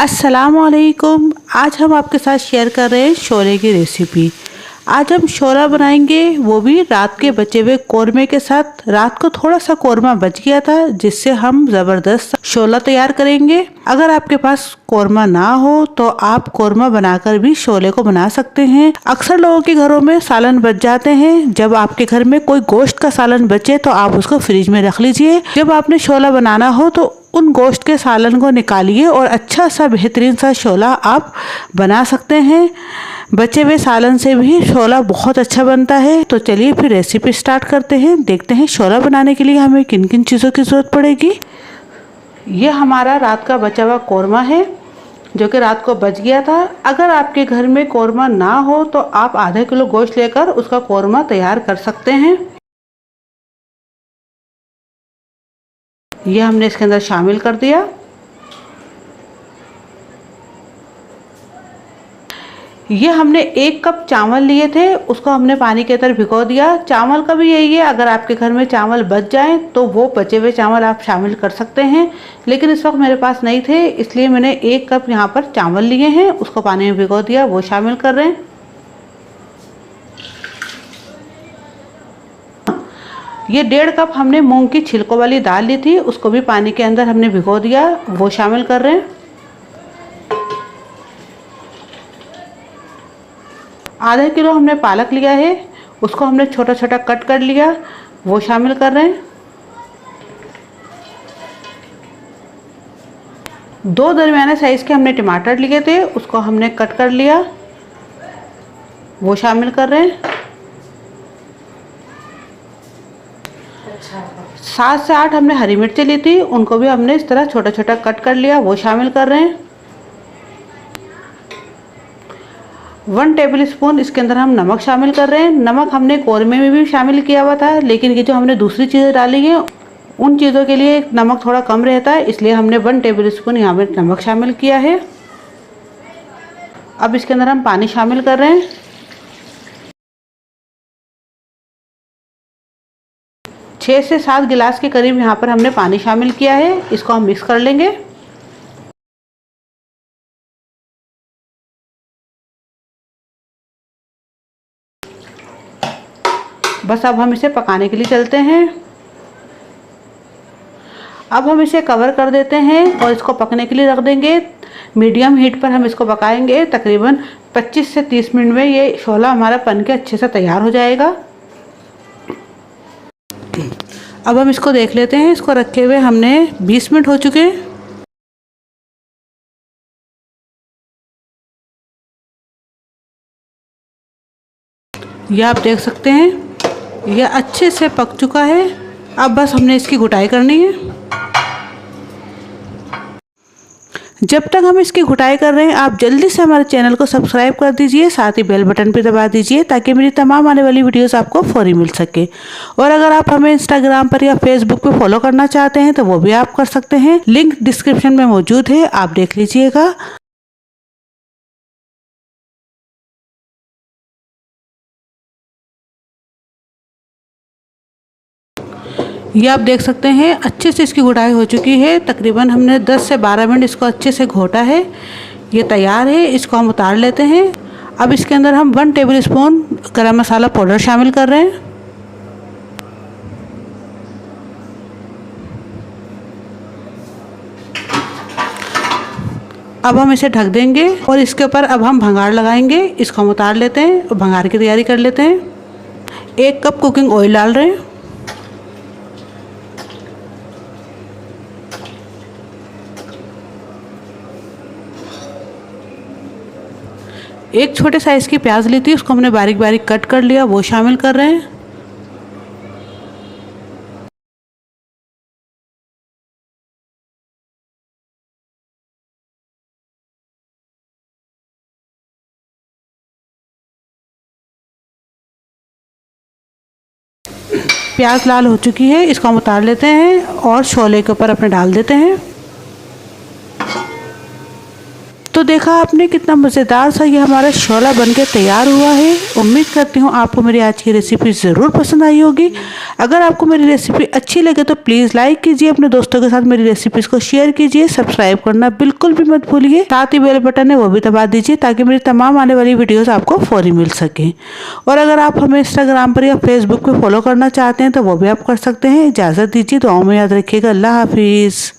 अस्सलामुअलैकुम। आज हम आपके साथ शेयर कर रहे हैं शोले की रेसिपी। आज हम शोला बनाएंगे, वो भी रात के बचे हुए कौरमे के साथ। रात को थोड़ा सा कौरमा बच गया था जिससे हम ज़बरदस्त शोला तैयार करेंगे। अगर आपके पास कौरमा ना हो तो आप कौरमा बनाकर भी शोले को बना सकते हैं। अक्सर लोगों के घरों में सालन बच जाते हैं। जब आपके घर में कोई गोश्त का सालन बचे तो आप उसको फ्रिज में रख लीजिए। जब आपने शोला बनाना हो तो उन गोश्त के सालन को निकालिए और अच्छा सा बेहतरीन सा शोला आप बना सकते हैं। बचे हुए सालन से भी शोला बहुत अच्छा बनता है। तो चलिए फिर रेसिपी स्टार्ट करते हैं। देखते हैं शोला बनाने के लिए हमें किन किन चीज़ों की ज़रूरत पड़ेगी। ये हमारा रात का बचा हुआ कौरमा है जो कि रात को बच गया था। अगर आपके घर में कौरमा ना हो तो आप आधा किलो गोश्त लेकर उसका कौरमा तैयार कर सकते हैं। ये हमने इसके अंदर शामिल कर दिया। ये हमने 1 कप चावल लिए थे, उसको हमने पानी के अंदर भिगो दिया। चावल का भी यही है, अगर आपके घर में चावल बच जाएं तो वो बचे हुए चावल आप शामिल कर सकते हैं, लेकिन इस वक्त मेरे पास नहीं थे इसलिए मैंने 1 कप यहाँ पर चावल लिए हैं, उसको पानी में भिगो दिया, वो शामिल कर रहे हैं। ये 1.5 कप हमने मूंग की छिलकों वाली दाल ली थी, उसको भी पानी के अंदर हमने भिगो दिया, वो शामिल कर रहे हैं। आधा किलो हमने पालक लिया है, उसको हमने छोटा छोटा कट कर लिया, वो शामिल कर रहे हैं। 2 दरमियाने साइज के हमने टमाटर लिए थे, उसको हमने कट कर लिया, वो शामिल कर रहे हैं। 7 से 8 हमने हरी मिर्ची ली थी, उनको भी हमने इस तरह छोटा छोटा कट कर लिया, वो शामिल कर रहे हैं। 1 टेबल स्पून इसके अंदर हम नमक शामिल कर रहे हैं। नमक हमने कौरमे में भी शामिल किया हुआ था, लेकिन ये जो हमने दूसरी चीज़ें डाली हैं उन चीज़ों के लिए नमक थोड़ा कम रहता है, इसलिए हमने 1 टेबल स्पून यहाँ पर नमक शामिल किया है। अब इसके अंदर हम पानी शामिल कर रहे हैं। 6 से 7 गिलास के करीब यहाँ पर हमने पानी शामिल किया है, इसको हम मिक्स कर लेंगे। बस अब हम इसे पकाने के लिए चलते हैं। अब हम इसे कवर कर देते हैं और इसको पकने के लिए रख देंगे। मीडियम हीट पर हम इसको पकाएंगे। तकरीबन 25 से 30 मिनट में ये शोला हमारा पन के अच्छे से तैयार हो जाएगा। अब हम इसको देख लेते हैं। इसको रखे हुए हमने 20 मिनट हो चुके हैं। ये आप देख सकते हैं, यह अच्छे से पक चुका है। अब बस हमने इसकी घुटाई करनी है। जब तक हम इसकी घुटाई कर रहे हैं आप जल्दी से हमारे चैनल को सब्सक्राइब कर दीजिए, साथ ही बेल बटन पर दबा दीजिए ताकि मेरी तमाम आने वाली वीडियोस आपको फौरी मिल सके। और अगर आप हमें इंस्टाग्राम पर या फेसबुक पर फॉलो करना चाहते हैं तो वो भी आप कर सकते हैं, लिंक डिस्क्रिप्शन में मौजूद है, आप देख लीजिएगा। ये आप देख सकते हैं अच्छे से इसकी गुड़ाई हो चुकी है। तकरीबन हमने 10 से 12 मिनट इसको अच्छे से घोटा है। ये तैयार है, इसको हम उतार लेते हैं। अब इसके अंदर हम 1 टेबल स्पून गरम मसाला पाउडर शामिल कर रहे हैं। अब हम इसे ढक देंगे और इसके ऊपर अब हम भंगार लगाएंगे। इसको हम उतार लेते हैं और भंगार की तैयारी कर लेते हैं। 1 कप कुकिंग ऑयल डाल रहे हैं। एक छोटे साइज़ की प्याज ली थी, उसको हमने बारीक बारीक कट कर लिया, वो शामिल कर रहे हैं। प्याज लाल हो चुकी है, इसको हम उतार लेते हैं और शोले के ऊपर अपने डाल देते हैं। तो देखा आपने कितना मज़ेदार सा ये हमारा शोला बनके तैयार हुआ है। उम्मीद करती हूँ आपको मेरी आज की रेसिपी ज़रूर पसंद आई होगी। अगर आपको मेरी रेसिपी अच्छी लगे तो प्लीज़ लाइक कीजिए, अपने दोस्तों के साथ मेरी रेसिपीज़ को शेयर कीजिए, सब्सक्राइब करना बिल्कुल भी मत भूलिए। साथ ही बेल बटन है वो भी दबा दीजिए ताकि मेरी तमाम आने वाली वीडियोज़ आपको फौरी मिल सकें। और अगर आप हमें इंस्टाग्राम पर या फेसबुक पर फॉलो करना चाहते हैं तो वो भी आप कर सकते हैं। इजाज़त दीजिए, दुआओं में याद रखिएगा। अल्लाह हाफिज़।